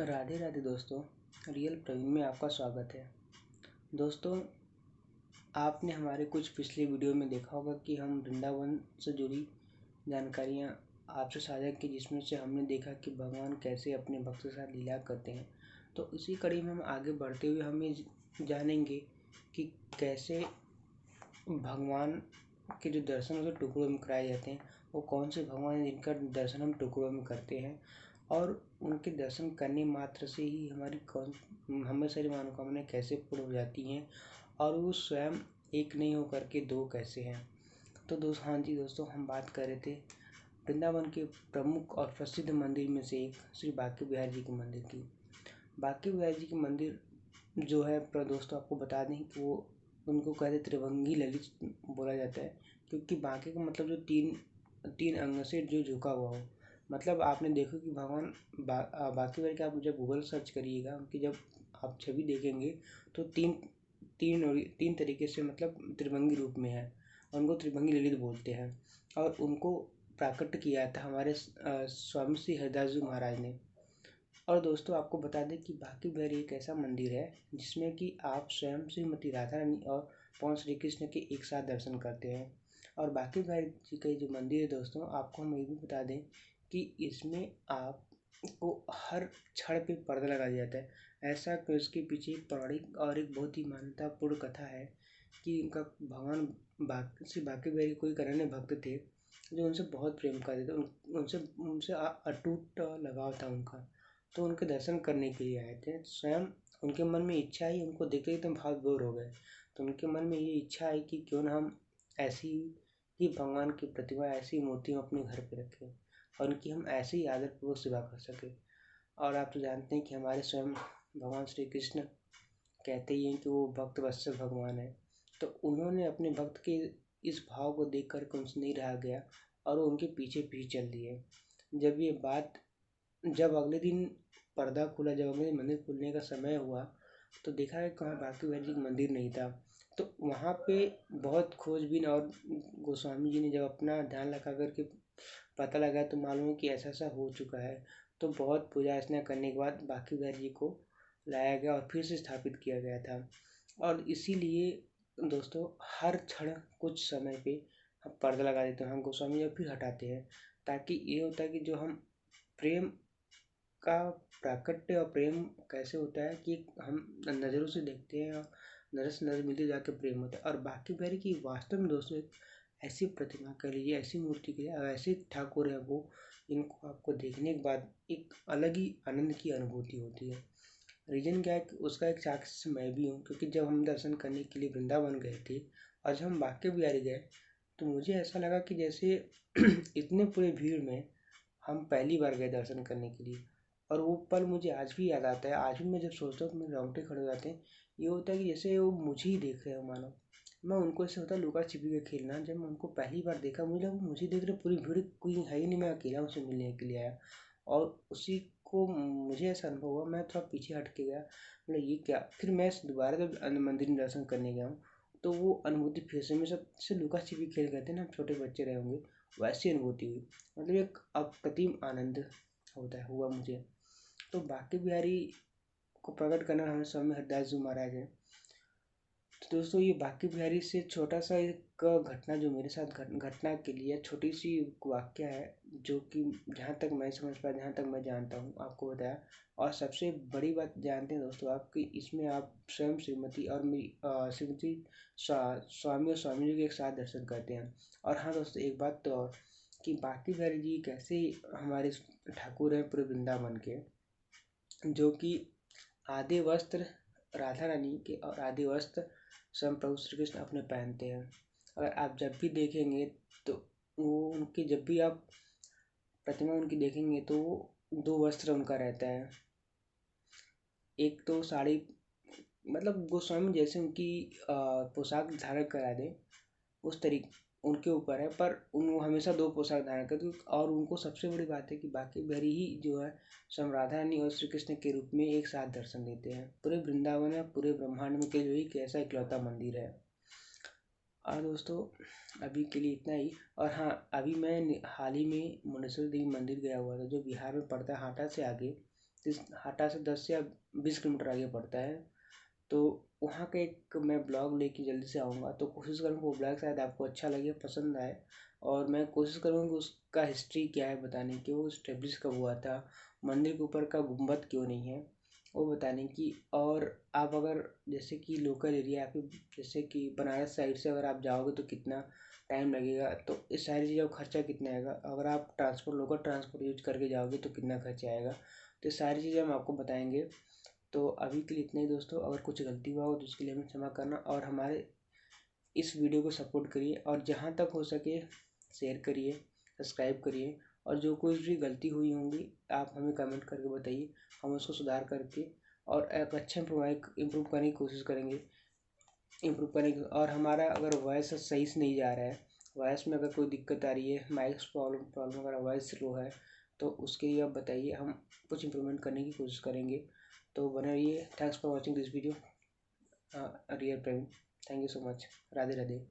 राधे राधे दोस्तों, रियल प्रवीण में आपका स्वागत है। दोस्तों, आपने हमारे कुछ पिछले वीडियो में देखा होगा कि हम वृंदावन से जुड़ी जानकारियाँ आपसे साझा की, जिसमें से हमने देखा कि भगवान कैसे अपने भक्त के साथ लीला करते हैं। तो इसी कड़ी में हम आगे बढ़ते हुए हमें जानेंगे कि कैसे भगवान के जो दर्शन जो टुकड़ों में कराए जाते हैं, वो कौन से भगवान हैं जिनका दर्शन हम टुकड़ों में करते हैं, और उनके दर्शन करने मात्र से ही हमें सारी मनोकामनाएं कैसे पूर्ण हो जाती हैं, और वो स्वयं एक नहीं होकर के दो कैसे हैं। तो दोस्तों, हम बात कर रहे थे वृंदावन के प्रमुख और प्रसिद्ध मंदिर में से एक श्री बांके बिहारी जी के मंदिर की। बांके बिहारी जी के मंदिर जो है, पर दोस्तों आपको बता दें कि वो उनको कहते त्रिभंगी ललित बोला जाता है, क्योंकि बांके का मतलब जो तीन अंग से जो झुका हुआ हो। मतलब आपने देखो कि भगवान बांके बिहारी का आप जब गूगल सर्च करिएगा, उनकी जब आप छवि देखेंगे तो तीन तरीके से मतलब त्रिभंगी रूप में है, और उनको त्रिभंगी ललित बोलते हैं। और उनको प्राकट किया था हमारे स्वामी श्री हरिदास जी महाराज ने। और दोस्तों आपको बता दें कि बांके बिहारी एक ऐसा मंदिर है जिसमें कि आप स्वयं श्रीमती राधा रानी और पवन श्री कृष्ण के एक साथ दर्शन करते हैं। और बांके बिहारी जी का जो मंदिर है दोस्तों, आपको हम ये भी बता दें कि इसमें आपको हर क्षण पे पर्दा लगा दिया जाता है। ऐसा कि उसके पीछे एक पौराणिक और एक बहुत ही मान्यतापूर्ण कथा है कि इनका भगवान श्री बांके बिहारी कोई अनन्य भक्त थे जो उनसे बहुत प्रेम करते थे। उनसे अटूट लगाव था उनका। तो उनके दर्शन करने के लिए आए थे। स्वयं उनके मन में इच्छा आई, उनको देखते ही एकदम भाव विभोर हो गए। तो उनके मन में ये इच्छा आई कि क्यों ना हम ऐसी ही भगवान की प्रतिमा, ऐसी मूर्ति हम अपने घर पे रखें और उनकी हम ऐसे ही आदरपूर्वक सेवा कर सकें। और आप तो जानते हैं कि हमारे स्वयं भगवान श्री कृष्ण कहते ही हैं कि वो भक्त वत्सल भगवान है। तो उन्होंने अपने भक्त के इस भाव को देख कर उनसे नहीं रहा गया और वो उनके पीछे पीछे चल दिए। जब अगले दिन पर्दा खुला, जब अगले दिन मंदिर खुलने का समय हुआ, तो देखा कि कहाँ बांके बिहारी जी का मंदिर नहीं था। तो वहाँ पे बहुत खोजबीन और गोस्वामी जी ने जब अपना ध्यान लगा करके पता लगा, तो मालूम है कि ऐसा ऐसा हो चुका है। तो बहुत पूजा अर्चना करने के बाद बांके बिहारी जी को लाया गया और फिर से स्थापित किया गया था। और इसीलिए दोस्तों हर क्षण कुछ समय पे हम पर्दा लगा देते हैं, हम गोस्वामी जी फिर हटाते हैं, ताकि ये होता है कि जो हम प्रेम का प्राकट्य और प्रेम कैसे होता है कि हम नज़रों से देखते हैं और नज़र से नज़र मिलते जाकर प्रेम होता है। और बांके बिहारी की वास्तव में दोस्तों एक ऐसी प्रतिमा कह लीजिए, ऐसी मूर्ति कह लीजिए, ऐसे ठाकुर है वो, इनको आपको देखने के बाद एक अलग ही आनंद की अनुभूति होती है। रीजन क्या है कि उसका एक साक्ष्य मैं भी हूँ, क्योंकि जब हम दर्शन करने के लिए वृंदावन गए थे और जब हम बांके बिहारी गए, तो मुझे ऐसा लगा कि जैसे इतने पूरे भीड़ में हम पहली बार गए दर्शन करने के लिए। और वो पल मुझे आज भी याद आता है। आज भी मैं जब सोचता हूँ तो मेरे रोंगटे खड़े हो जाते हैं। ये होता है कि जैसे वो मुझे ही देख रहे हो, मानो मैं उनको। ऐसे होता है लुका छिपी का खेलना। जब मैं उनको पहली बार देखा, मुझे लगा मुझे देख रहे, पूरी भीड़ कोई है ही नहीं, मैं अकेला उनसे मिलने के लिए आया। और उसी को मुझे ऐसा अनुभव हुआ, मैं थोड़ा पीछे हट के गया, मतलब ये क्या। फिर मैं दोबारा जब मंदिर में दर्शन करने गया हूँ, तो वो अनुभूति फिर से, मैं सबसे लुका छिपी खेल करते ना, छोटे बच्चे रहे होंगे, वैसी अनुभूति हुई। मतलब एक अप्रतिम आनंद हुआ मुझे। तो बांके बिहारी को प्रकट करना हमारे स्वामी हरिदास जी महाराज है। तो दोस्तों, ये बांके बिहारी से छोटा सा एक घटना जो मेरे साथ घटना के लिए छोटी सी वाक्य है, जो कि जहाँ तक मैं समझ पाया, जहाँ तक मैं जानता हूँ, आपको बताया। और सबसे बड़ी बात जानते हैं दोस्तों आप, कि इसमें आप स्वयं श्रीमती और मेरी श्रीमती स्वामी और स्वामी जी के एक साथ दर्शन करते हैं। और हाँ दोस्तों, एक बात तो और, कि बांके बिहारी जी कैसे हमारे ठाकुर हैं पूरे वृंदावन के, जो कि आधे वस्त्र राधा रानी के और आधे वस्त्र स्वयं प्रभु श्री कृष्ण अपने पहनते हैं। और आप जब भी देखेंगे तो वो उनकी, जब भी आप प्रतिमा उनकी देखेंगे तो दो वस्त्र उनका रहता है। एक तो साड़ी, मतलब गोस्वामी जैसे उनकी पोशाक धारण करा दे उस तरीके उनके ऊपर है, पर वो हमेशा दो पोशाक धारण करते। और उनको सबसे बड़ी बात है कि बांके बिहारी ही जो है स्वयं राधा रानी और श्री कृष्ण के रूप में एक साथ दर्शन देते हैं। पूरे वृंदावन है, पूरे ब्रह्मांड में के जो ही ऐसा इकलौता मंदिर है। और दोस्तों अभी के लिए इतना ही। और हाँ, अभी मैं हाल ही में मुंडेश्वरी देवी मंदिर गया हुआ था, जो बिहार में पड़ता है, हाटा से आगे हाटा से 10 या 20 किलोमीटर आगे पड़ता है। तो वहाँ का एक मैं ब्लॉग लेके जल्दी से आऊँगा, तो कोशिश करूँगा वो ब्लॉग शायद आपको अच्छा लगे, पसंद आए। और मैं कोशिश करूँगा कि उसका हिस्ट्री क्या है बताने की, वो इस्टेब्लिश कब हुआ था, मंदिर के ऊपर का गुंबद क्यों नहीं है, वो बताने की। और आप अगर जैसे कि लोकल एरिया आपके, जैसे कि बनारस साइड से अगर आप जाओगे तो कितना टाइम लगेगा, तो इस सारी चीज़ों का खर्चा कितना आएगा, अगर आप ट्रांसपोर्ट लोकल ट्रांसपोर्ट यूज करके जाओगे तो कितना खर्चा आएगा, तो ये सारी चीज़ें हम आपको बताएंगे। तो अभी के लिए इतना ही दोस्तों। अगर कुछ गलती हुआ हो तो उसके लिए हमें क्षमा करना, और हमारे इस वीडियो को सपोर्ट करिए, और जहाँ तक हो सके शेयर करिए, सब्सक्राइब करिए। और जो कुछ भी गलती हुई होंगी आप हमें कमेंट करके बताइए, हम उसको सुधार करके और एक अच्छा इम्प्रूव करने की कोशिश करेंगे, और हमारा अगर वॉइस सही से नहीं जा रहा है, वॉइस में अगर कोई दिक्कत आ रही है, माइक प्रॉब्लम अगर वॉइस स्लो है, तो उसके लिए आप बताइए, हम कुछ इम्प्रूवमेंट करने की कोशिश करेंगे। तो बने रहिए। Thanks for watching this video. Real Praveen, thank you so much. Radhe Radhe.